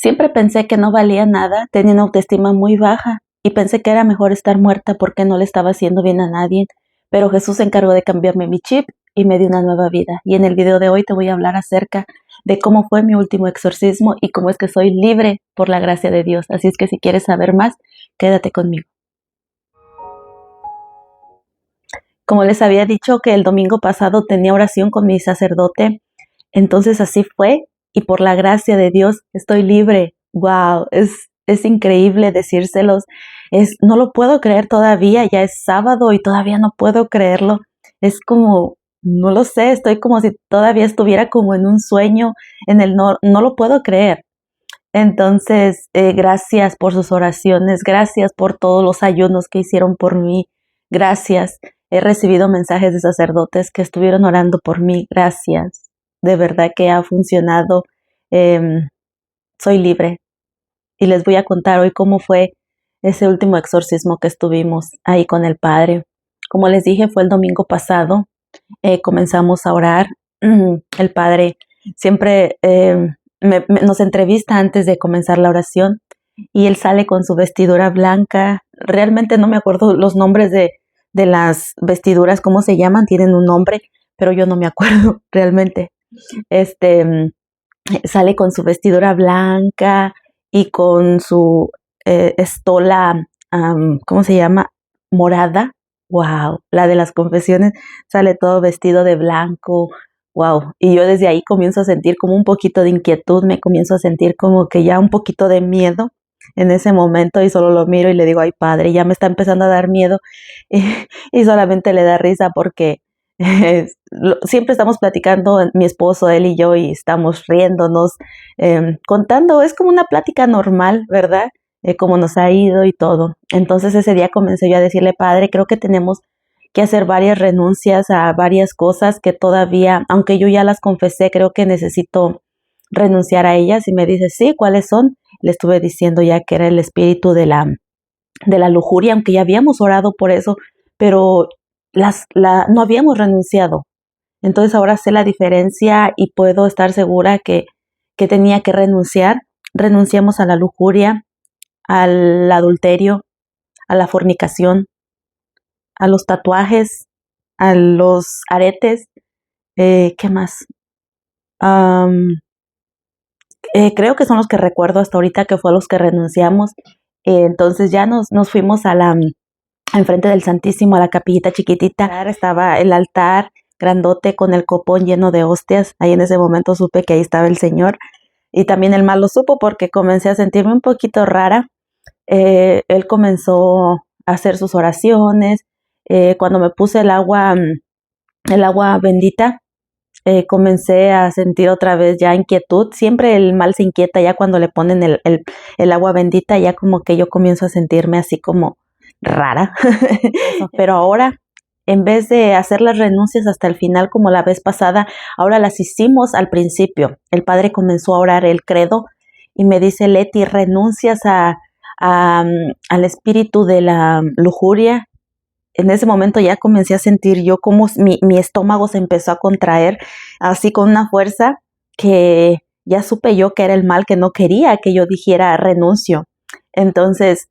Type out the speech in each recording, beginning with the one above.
Siempre pensé que no valía nada, tenía una autoestima muy baja y pensé que era mejor estar muerta porque no le estaba haciendo bien a nadie. Pero Jesús se encargó de cambiarme mi chip y me dio una nueva vida. Y en el video de hoy te voy a hablar acerca de cómo fue mi último exorcismo y cómo es que soy libre por la gracia de Dios. Así es que si quieres saber más, quédate conmigo. Como les había dicho que el domingo pasado tenía oración con mi sacerdote, entonces así fue y por la gracia de Dios estoy libre. Wow, es increíble decírselos. No lo puedo creer todavía, ya es sábado y todavía no puedo creerlo. Es como, no lo sé, estoy como si todavía estuviera como en un sueño, no lo puedo creer. Entonces, gracias por sus oraciones, gracias por todos los ayunos que hicieron por mí, gracias. He recibido mensajes de sacerdotes que estuvieron orando por mí, gracias. De verdad que ha funcionado. Soy libre y les voy a contar hoy cómo fue ese último exorcismo que estuvimos ahí con el Padre. Como les dije, fue el domingo pasado. Comenzamos a orar. El Padre siempre nos entrevista antes de comenzar la oración y él sale con su vestidura blanca. Realmente no me acuerdo los nombres de las vestiduras, cómo se llaman, tienen un nombre, pero yo no me acuerdo realmente. Sale con su vestidura blanca y con su estola, ¿cómo se llama? Morada. Wow, la de las confesiones, sale todo vestido de blanco. Wow, y yo desde ahí comienzo a sentir como un poquito de inquietud, me comienzo a sentir como que ya un poquito de miedo en ese momento y solo lo miro y le digo, ay Padre, ya me está empezando a dar miedo y solamente le da risa porque siempre estamos platicando, mi esposo, él y yo, y estamos riéndonos, contando, es como una plática normal, ¿verdad? Cómo nos ha ido y todo. Entonces ese día comencé yo a decirle, Padre, creo que tenemos que hacer varias renuncias a varias cosas que todavía, aunque yo ya las confesé, creo que necesito renunciar a ellas. Y me dice, sí, ¿cuáles son? Le estuve diciendo ya que era el espíritu de la lujuria, aunque ya habíamos orado por eso, pero no habíamos renunciado. Entonces ahora sé la diferencia y puedo estar segura que tenía que renunciar. Renunciamos a la lujuria, al adulterio, a la fornicación, a los tatuajes, a los aretes. ¿Qué más? Creo que son los que recuerdo hasta ahorita que fue a los que renunciamos. Entonces ya nos fuimos enfrente del Santísimo, a la capillita chiquitita. Estaba el altar grandote con el copón lleno de hostias. Ahí en ese momento supe que ahí estaba el Señor. Y también el mal lo supo porque comencé a sentirme un poquito rara. Él comenzó a hacer sus oraciones. Cuando me puse el agua bendita, comencé a sentir otra vez ya inquietud. Siempre el mal se inquieta ya cuando le ponen el agua bendita, ya como que yo comienzo a sentirme así como rara. Pero ahora, en vez de hacer las renuncias hasta el final como la vez pasada, ahora las hicimos al principio. El Padre comenzó a orar el credo y me dice, Leti, renuncias al espíritu de la lujuria. En ese momento ya comencé a sentir yo como mi estómago se empezó a contraer así con una fuerza que ya supe yo que era el mal que no quería que yo dijera renuncio. Entonces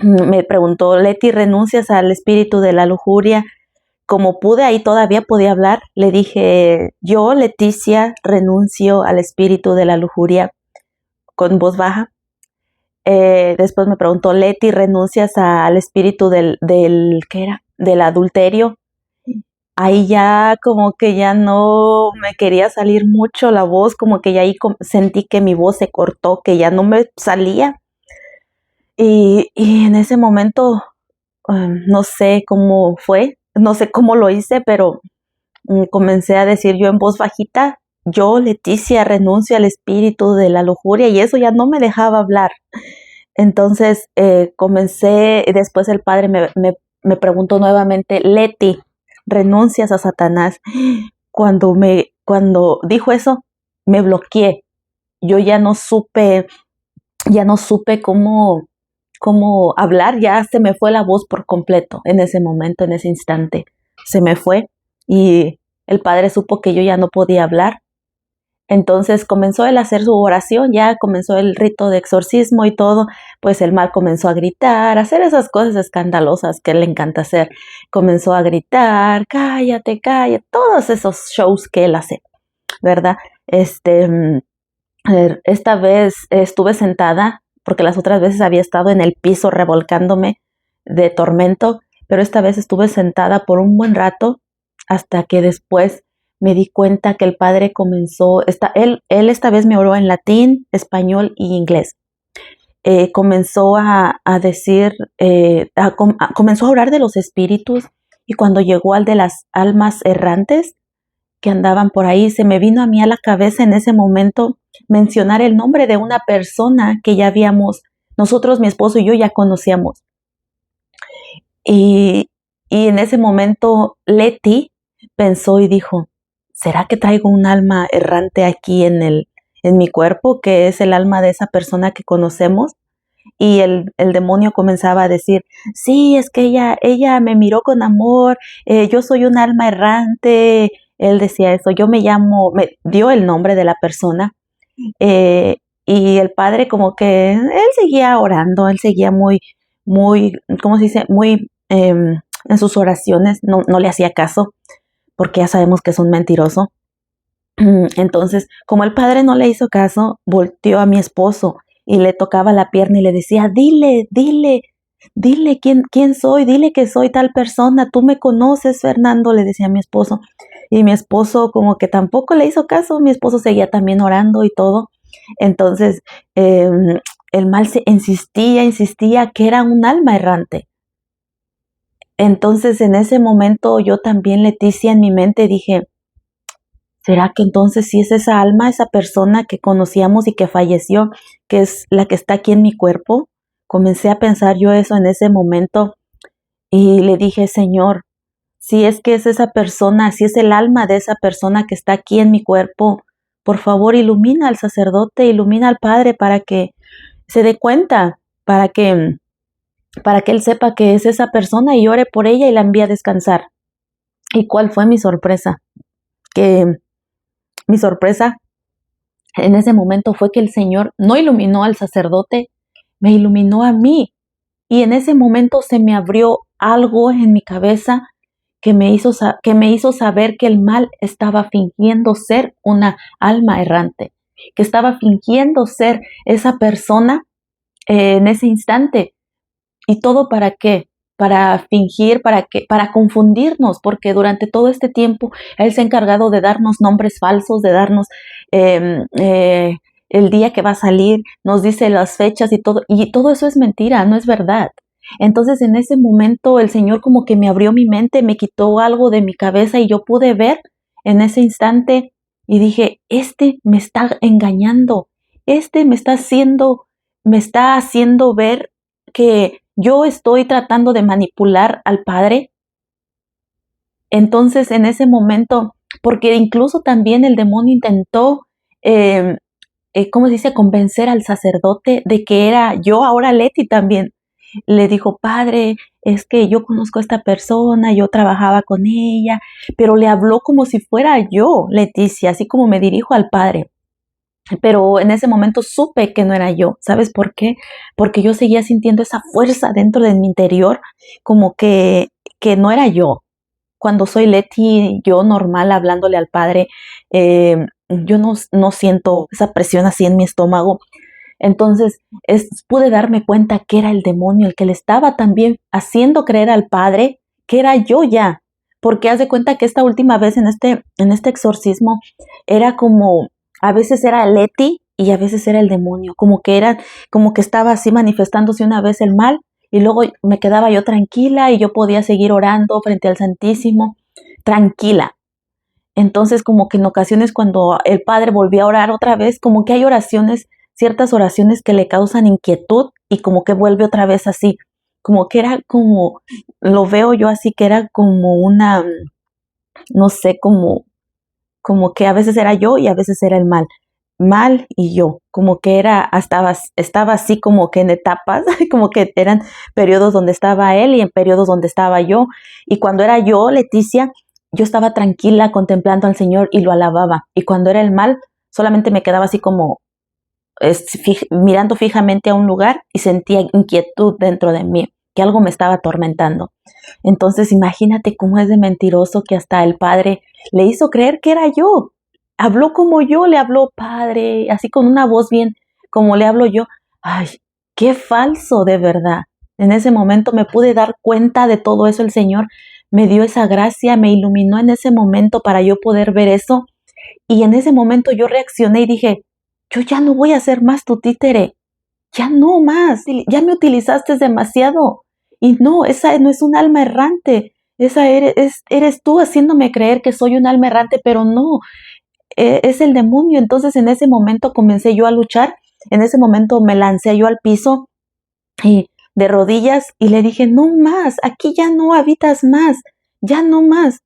me preguntó, Leti, ¿renuncias al espíritu de la lujuria? Como pude, ahí todavía podía hablar, le dije, yo, Leticia, renuncio al espíritu de la lujuria con voz baja. Después me preguntó, Leti, ¿renuncias al espíritu ¿qué era? Del adulterio? Ahí ya como que ya no me quería salir mucho la voz, como que ya ahí sentí que mi voz se cortó, que ya no me salía. Y en ese momento, no sé cómo fue, no sé cómo lo hice, pero comencé a decir yo en voz bajita, yo, Leticia, renuncio al espíritu de la lujuria, y eso ya no me dejaba hablar. Entonces comencé, después el Padre me preguntó nuevamente, Leti, ¿renuncias a Satanás? Cuando dijo eso, me bloqueé. Yo ya no supe cómo hablar, ya se me fue la voz por completo en ese momento, en ese instante. Se me fue y el Padre supo que yo ya no podía hablar. Entonces comenzó él a hacer su oración, ya comenzó el rito de exorcismo y todo, pues el mal comenzó a gritar, a hacer esas cosas escandalosas que él le encanta hacer. Comenzó a gritar, cállate, cállate, todos esos shows que él hace, ¿verdad? Esta vez estuve sentada, porque las otras veces había estado en el piso revolcándome de tormento, pero esta vez estuve sentada por un buen rato hasta que después me di cuenta que el Padre comenzó, él esta vez me oró en latín, español y inglés. Comenzó a decir, comenzó a orar de los espíritus, y cuando llegó al de las almas errantes que andaban por ahí, se me vino a mí a la cabeza en ese momento mencionar el nombre de una persona que ya habíamos, nosotros, mi esposo y yo ya conocíamos. Y en ese momento Leti pensó y dijo, ¿será que traigo un alma errante aquí en mi cuerpo, que es el alma de esa persona que conocemos? Y el demonio comenzaba a decir, sí, es que ella me miró con amor, yo soy un alma errante. Él decía eso, me dio el nombre de la persona. Y el Padre como que, él seguía orando, él seguía muy, muy, ¿cómo se dice? Muy en sus oraciones, no le hacía caso, porque ya sabemos que es un mentiroso. Entonces, como el Padre no le hizo caso, volteó a mi esposo y le tocaba la pierna y le decía, dile quién soy, dile que soy tal persona, tú me conoces, Fernando, le decía a mi esposo. Y mi esposo como que tampoco le hizo caso, mi esposo seguía también orando y todo. Entonces, el mal insistía que era un alma errante. Entonces, en ese momento yo también, Leticia, en mi mente dije, ¿será que entonces sí es esa alma, esa persona que conocíamos y que falleció, que es la que está aquí en mi cuerpo? Comencé a pensar yo eso en ese momento y le dije, Señor, si es que es esa persona, si es el alma de esa persona que está aquí en mi cuerpo, por favor ilumina al sacerdote, ilumina al Padre para que se dé cuenta, para que él sepa que es esa persona y ore por ella y la envíe a descansar. ¿Y cuál fue mi sorpresa? Mi sorpresa en ese momento fue que el Señor no iluminó al sacerdote, me iluminó a mí. Y en ese momento se me abrió algo en mi cabeza que me hizo saber que el mal estaba fingiendo ser una alma errante, que estaba fingiendo ser esa persona en ese instante. ¿Y todo para qué? Para fingir, para confundirnos, porque durante todo este tiempo Él se ha encargado de darnos nombres falsos, de darnos el día que va a salir, nos dice las fechas y todo eso es mentira, no es verdad. Entonces en ese momento el Señor como que me abrió mi mente, me quitó algo de mi cabeza y yo pude ver en ese instante y dije, me está engañando, me está haciendo ver que yo estoy tratando de manipular al Padre. Entonces en ese momento, porque incluso también el demonio intentó, ¿cómo se dice?, convencer al sacerdote de que era yo, ahora Leti también. Le dijo, Padre, es que yo conozco a esta persona, yo trabajaba con ella, pero le habló como si fuera yo, Leticia, así como me dirijo al Padre. Pero en ese momento supe que no era yo. ¿Sabes por qué? Porque yo seguía sintiendo esa fuerza dentro de mi interior, como que no era yo. Cuando soy Leti, yo normal hablándole al Padre, yo no siento esa presión así en mi estómago. Entonces pude darme cuenta que era el demonio el que le estaba también haciendo creer al Padre que era yo ya. Porque haz de cuenta que esta última vez en este exorcismo era como, a veces era Leti y a veces era el demonio, como que estaba así manifestándose una vez el mal y luego me quedaba yo tranquila y yo podía seguir orando frente al Santísimo, tranquila. Entonces como que en ocasiones cuando el Padre volvía a orar otra vez, como que hay ciertas oraciones que le causan inquietud y como que vuelve otra vez así, como que era como, lo veo yo así que era como una, no sé, como que a veces era yo y a veces era el mal y yo, como que estaba así como que en etapas, como que eran periodos donde estaba él y en periodos donde estaba yo, y cuando era yo, Leticia, yo estaba tranquila contemplando al Señor y lo alababa, y cuando era el mal, solamente me quedaba así como mirando fijamente a un lugar y sentía inquietud dentro de mí, que algo me estaba atormentando. Entonces imagínate cómo es de mentiroso que hasta el padre le hizo creer que era yo. Habló como yo, le habló padre, así con una voz bien como le hablo yo. Ay, qué falso de verdad. En ese momento me pude dar cuenta de todo eso. El Señor me dio esa gracia, me iluminó en ese momento para yo poder ver eso. Y en ese momento yo reaccioné y dije, yo ya no voy a ser más tu títere, ya no más, ya me utilizaste demasiado. Y no, esa no es un alma errante, esa eres tú haciéndome creer que soy un alma errante, pero no, es el demonio. Entonces en ese momento comencé yo a luchar, en ese momento me lancé yo al piso y de rodillas y le dije, no más, aquí ya no habitas más, ya no más.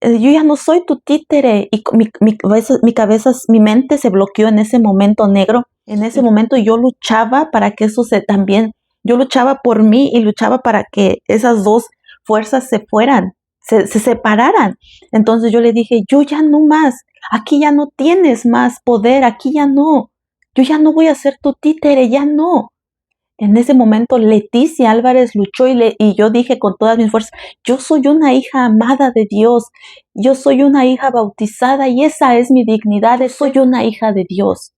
Yo ya no soy tu títere. Y mi mente se bloqueó en ese momento negro. En ese momento yo luchaba para que eso también, yo luchaba por mí y luchaba para que esas dos fuerzas se fueran, se separaran. Entonces yo le dije, yo ya no más, aquí ya no tienes más poder, aquí ya no, yo ya no voy a ser tu títere, ya no. En ese momento Leticia Álvarez luchó y yo dije con todas mis fuerzas, yo soy una hija amada de Dios, yo soy una hija bautizada y esa es mi dignidad, soy una hija de Dios.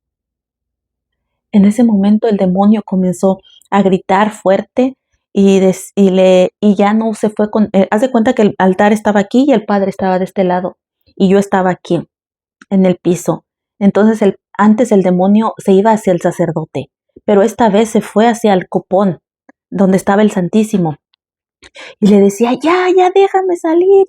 En ese momento el demonio comenzó a gritar fuerte y ya no se fue haz de cuenta que el altar estaba aquí y el padre estaba de este lado y yo estaba aquí en el piso. Entonces antes el demonio se iba hacia el sacerdote, pero esta vez se fue hacia el copón, donde estaba el Santísimo. Y le decía, ya déjame salir,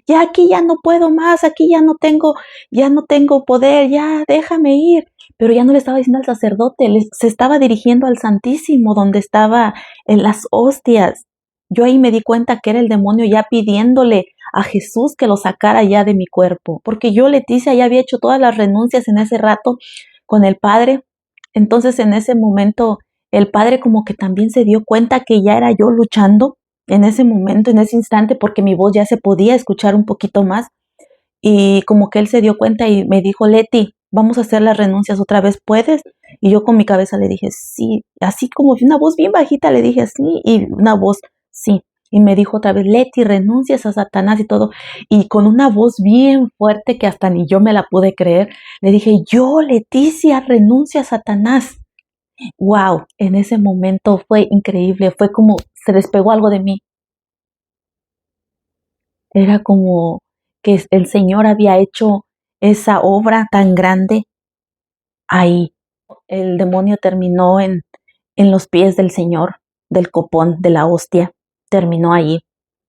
ya aquí ya no puedo más, aquí ya no tengo poder, ya déjame ir. Pero ya no le estaba diciendo al sacerdote, se estaba dirigiendo al Santísimo, donde estaba en las hostias. Yo ahí me di cuenta que era el demonio ya pidiéndole a Jesús que lo sacara ya de mi cuerpo, porque yo, Leticia, ya había hecho todas las renuncias en ese rato con el Padre. Entonces en ese momento el Padre como que también se dio cuenta que ya era yo luchando en ese momento, en ese instante, porque mi voz ya se podía escuchar un poquito más y como que él se dio cuenta y me dijo, Leti, vamos a hacer las renuncias otra vez, ¿puedes? Y yo con mi cabeza le dije, sí, así como una voz bien bajita le dije, sí, y una voz, sí. Y me dijo otra vez, Leti, renuncias a Satanás y todo. Y con una voz bien fuerte que hasta ni yo me la pude creer, le dije, yo, Leticia, renuncio a Satanás. Wow, en ese momento fue increíble, fue como se despegó algo de mí. Era como que el Señor había hecho esa obra tan grande ahí. El demonio terminó en los pies del Señor, del copón, de la hostia, terminó allí.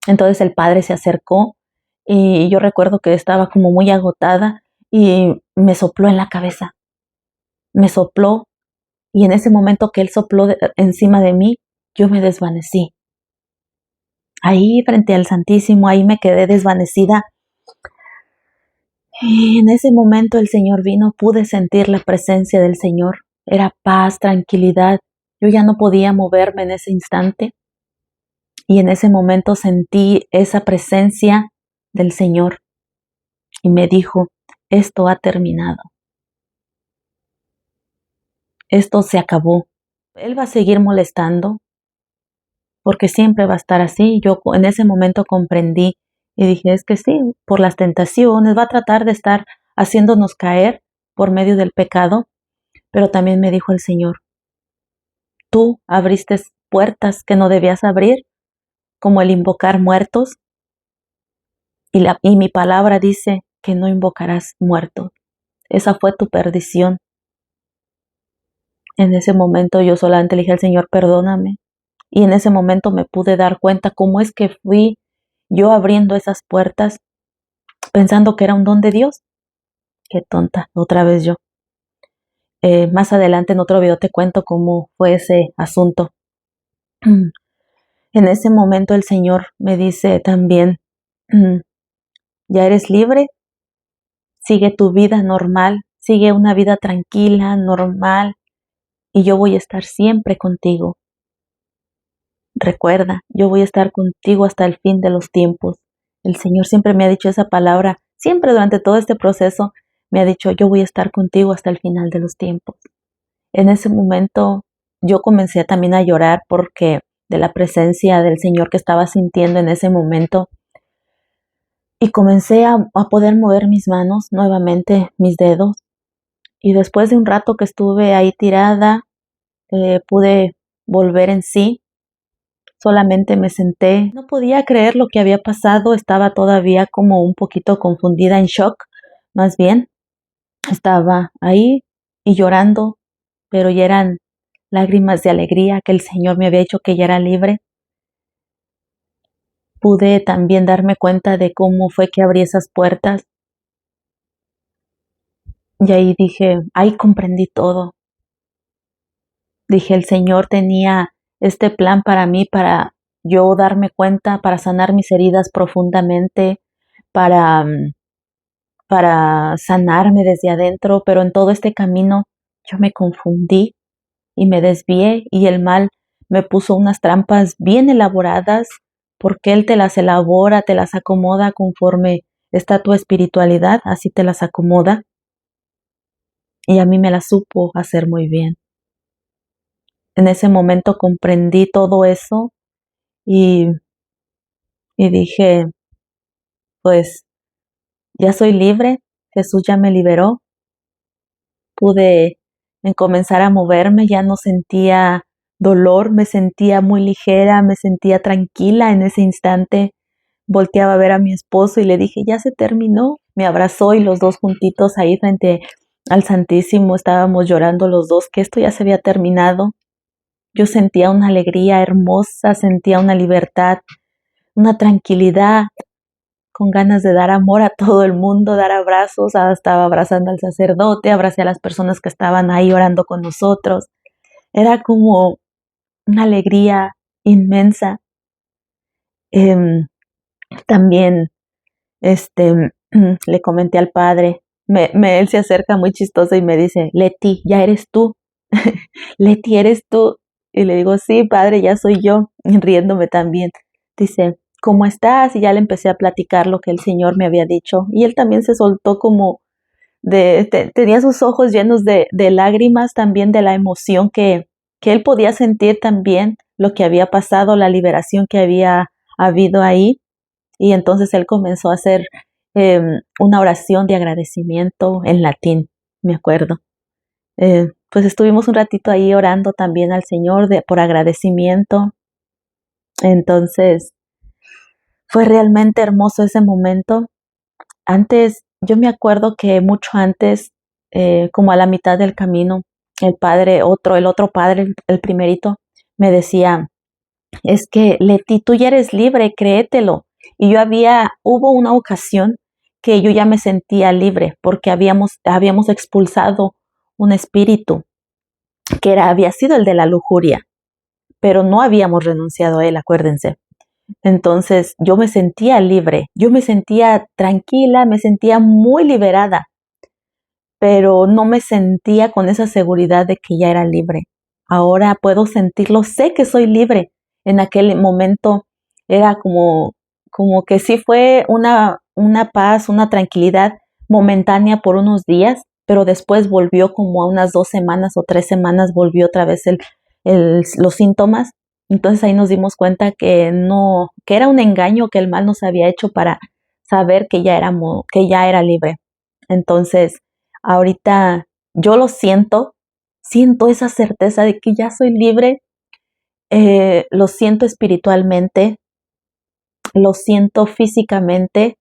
Entonces el Padre se acercó y yo recuerdo que estaba como muy agotada y me sopló en la cabeza, me sopló y en ese momento que él sopló encima de mí, yo me desvanecí. Ahí frente al Santísimo, ahí me quedé desvanecida. Y en ese momento el Señor vino, pude sentir la presencia del Señor. Era paz, tranquilidad. Yo ya no podía moverme en ese instante. Y en ese momento sentí esa presencia del Señor. Y me dijo, esto ha terminado. Esto se acabó. Él va a seguir molestando, porque siempre va a estar así. Yo en ese momento comprendí y dije, es que sí, por las tentaciones, va a tratar de estar haciéndonos caer por medio del pecado, pero también me dijo el Señor, tú abriste puertas que no debías abrir, como el invocar muertos, y mi palabra dice que no invocarás muertos. Esa fue tu perdición. En ese momento yo solamente le dije al Señor, perdóname. Y en ese momento me pude dar cuenta cómo es que fui yo abriendo esas puertas pensando que era un don de Dios. Qué tonta, otra vez yo. Más adelante en otro video te cuento cómo fue ese asunto. En ese momento el Señor me dice también, ya eres libre, sigue tu vida normal, sigue una vida tranquila, normal, y yo voy a estar siempre contigo. Recuerda, yo voy a estar contigo hasta el fin de los tiempos. El Señor siempre me ha dicho esa palabra, siempre durante todo este proceso me ha dicho, yo voy a estar contigo hasta el final de los tiempos. En ese momento yo comencé también a llorar porque de la presencia del Señor que estaba sintiendo en ese momento, y comencé a poder mover mis manos nuevamente, mis dedos, y después de un rato que estuve ahí tirada, pude volver en sí. Solamente me senté, no podía creer lo que había pasado, estaba todavía como un poquito confundida, en shock, más bien. Estaba ahí y llorando, pero ya eran lágrimas de alegría que el Señor me había dicho que ya era libre. Pude también darme cuenta de cómo fue que abrí esas puertas, y ahí dije, ahí comprendí todo. Dije, el Señor tenía este plan para mí, para yo darme cuenta, para sanar mis heridas profundamente, para, para sanarme desde adentro, pero en todo este camino yo me confundí y me desvié, y el mal me puso unas trampas bien elaboradas, porque Él te las elabora, te las acomoda conforme está tu espiritualidad, así te las acomoda, y a mí me las supo hacer muy bien. En ese momento comprendí todo eso, y, y dije, pues ya soy libre, Jesús ya me liberó, pude comenzar a moverme, ya no sentía dolor, me sentía muy ligera, me sentía tranquila en ese instante. Volteaba a ver a mi esposo y le dije, ya se terminó. Me abrazó y los dos juntitos ahí frente al Santísimo estábamos llorando los dos que esto ya se había terminado. Yo sentía una alegría hermosa, sentía una libertad, una tranquilidad, con ganas de dar amor a todo el mundo, dar abrazos. Estaba abrazando al sacerdote, abracé a las personas que estaban ahí orando con nosotros. Era como una alegría inmensa. También le comenté al padre, él se acerca muy chistoso y me dice, Leti, ya eres tú, Leti, eres tú. Y le digo, sí, padre, ya soy yo, riéndome también. Dice, ¿cómo estás? Y ya le empecé a platicar lo que el Señor me había dicho. Y él también se soltó como tenía sus ojos llenos de lágrimas también, de la emoción que él podía sentir también lo que había pasado, la liberación que había habido ahí. Y entonces él comenzó a hacer una oración de agradecimiento en latín, me acuerdo. Pues estuvimos un ratito ahí orando también al Señor por agradecimiento. Entonces fue realmente hermoso ese momento. Antes, yo me acuerdo que mucho antes, como a la mitad del camino, el otro padre, el primerito, me decía, es que Leti, tú ya eres libre, créetelo. Y hubo una ocasión que yo ya me sentía libre porque habíamos expulsado un espíritu que había sido el de la lujuria, pero no habíamos renunciado a él, acuérdense. Entonces yo me sentía libre, yo me sentía tranquila, me sentía muy liberada, pero no me sentía con esa seguridad de que ya era libre. Ahora puedo sentirlo, sé que soy libre. En aquel momento era como que sí fue una paz, una tranquilidad momentánea por unos días, pero después volvió como a unas 2 semanas o 3 semanas, volvió otra vez los síntomas. Entonces ahí nos dimos cuenta que no, que era un engaño que el mal nos había hecho para saber que ya era libre. Entonces, ahorita yo lo siento esa certeza de que ya soy libre, lo siento espiritualmente, lo siento físicamente,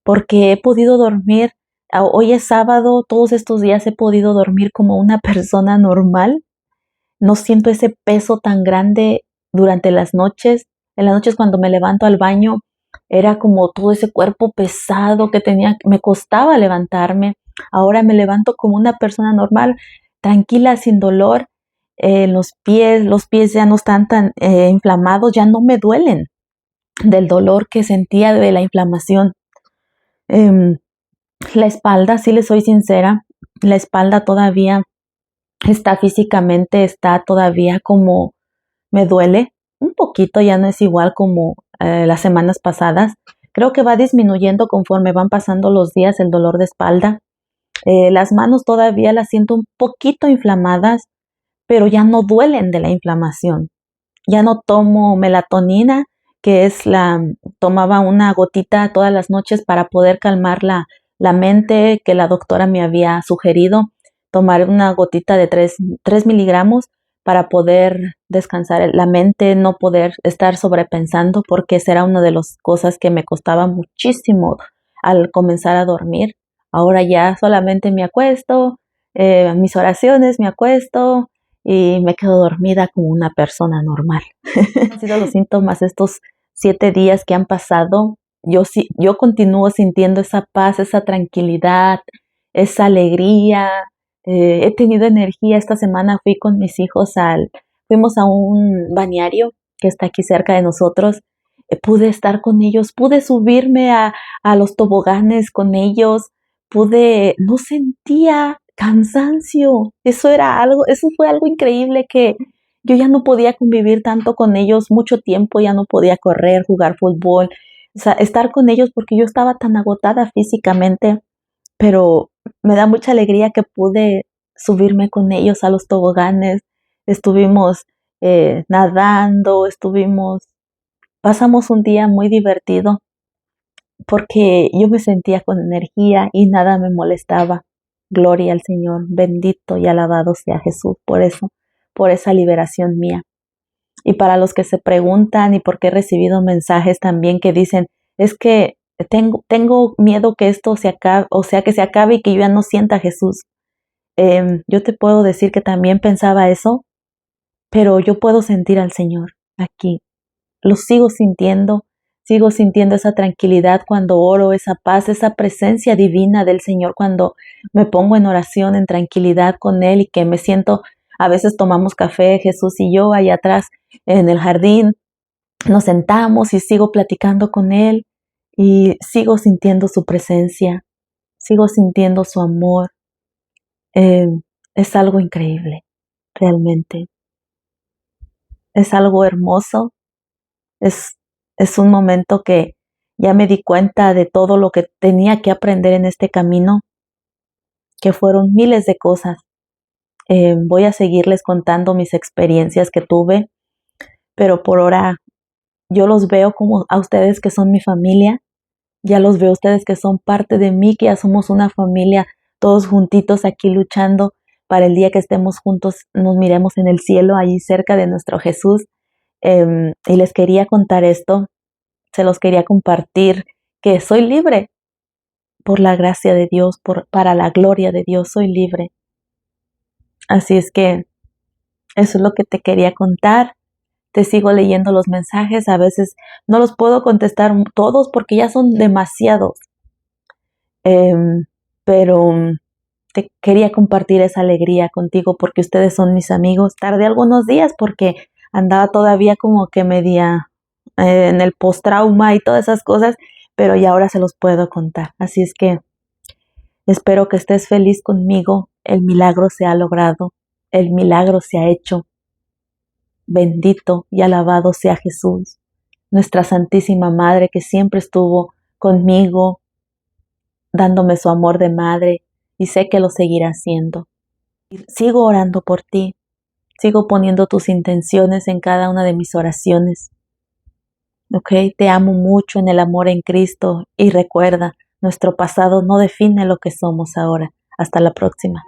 porque he podido dormir. Hoy es sábado, todos estos días he podido dormir como una persona normal. No siento ese peso tan grande durante las noches. En las noches cuando me levanto al baño, era como todo ese cuerpo pesado que me costaba levantarme. Ahora me levanto como una persona normal, tranquila, sin dolor. Los pies ya no están tan inflamados, ya no me duelen del dolor que sentía de la inflamación. Em, la espalda, si le soy sincera, la espalda todavía está todavía como me duele un poquito, ya no es igual como las semanas pasadas. Creo que va disminuyendo conforme van pasando los días el dolor de espalda, Las manos todavía las siento un poquito inflamadas, pero ya no duelen de la inflamación. Ya no tomo melatonina, que es tomaba una gotita todas las noches para poder calmar la mente, que la doctora me había sugerido tomar una gotita de 3 miligramos para poder descansar la mente, no poder estar sobrepensando, porque esa era una de las cosas que me costaba muchísimo al comenzar a dormir. Ahora ya solamente me acuesto, mis oraciones, me acuesto y me quedo dormida como una persona normal. Han sido los síntomas estos 7 días que han pasado. Yo continúo sintiendo esa paz, esa tranquilidad, esa alegría. He tenido energía. Esta semana fui con mis hijos fuimos a un balneario que está aquí cerca de nosotros. Pude estar con ellos, pude subirme a los toboganes con ellos, no sentía cansancio. Eso fue algo increíble, que yo ya no podía convivir tanto con ellos mucho tiempo, ya no podía correr, jugar fútbol, o sea, estar con ellos porque yo estaba tan agotada físicamente, pero me da mucha alegría que pude subirme con ellos a los toboganes. Estuvimos nadando, pasamos un día muy divertido porque yo me sentía con energía y nada me molestaba. Gloria al Señor, bendito y alabado sea Jesús por eso, por esa liberación mía. Y para los que se preguntan, y porque he recibido mensajes también que dicen, es que tengo miedo que esto se acabe, o sea, que se acabe y que yo ya no sienta a Jesús. Yo te puedo decir que también pensaba eso, pero yo puedo sentir al Señor aquí. Lo sigo sintiendo esa tranquilidad cuando oro, esa paz, esa presencia divina del Señor cuando me pongo en oración, en tranquilidad con Él, y que me siento, a veces tomamos café, Jesús y yo, allá atrás en el jardín, nos sentamos y sigo platicando con Él y sigo sintiendo su presencia, sigo sintiendo su amor. Eh, es algo increíble, realmente. Es algo hermoso. Es, es un momento que ya me di cuenta de todo lo que tenía que aprender en este camino, que fueron miles de cosas. Voy a seguirles contando mis experiencias que tuve, pero por ahora yo los veo como a ustedes, que son mi familia. Ya los veo a ustedes que son parte de mí, que ya somos una familia, todos juntitos aquí luchando para el día que estemos juntos, nos miremos en el cielo, allí cerca de nuestro Jesús. Y les quería contar esto, se los quería compartir, que soy libre por la gracia de Dios, para la gloria de Dios, soy libre. Así es que eso es lo que te quería contar. Te sigo leyendo los mensajes, a veces no los puedo contestar todos porque ya son demasiados, pero te quería compartir esa alegría contigo porque ustedes son mis amigos. Tardé algunos días porque andaba todavía como que media en el post-trauma y todas esas cosas, pero ya ahora se los puedo contar. Así es que espero que estés feliz conmigo. El milagro se ha logrado, el milagro se ha hecho. Bendito y alabado sea Jesús, nuestra Santísima Madre, que siempre estuvo conmigo, dándome su amor de madre, y sé que lo seguirá haciendo. Sigo orando por ti, sigo poniendo tus intenciones en cada una de mis oraciones. ¿Ok? Te amo mucho en el amor en Cristo, y recuerda, nuestro pasado no define lo que somos ahora. Hasta la próxima.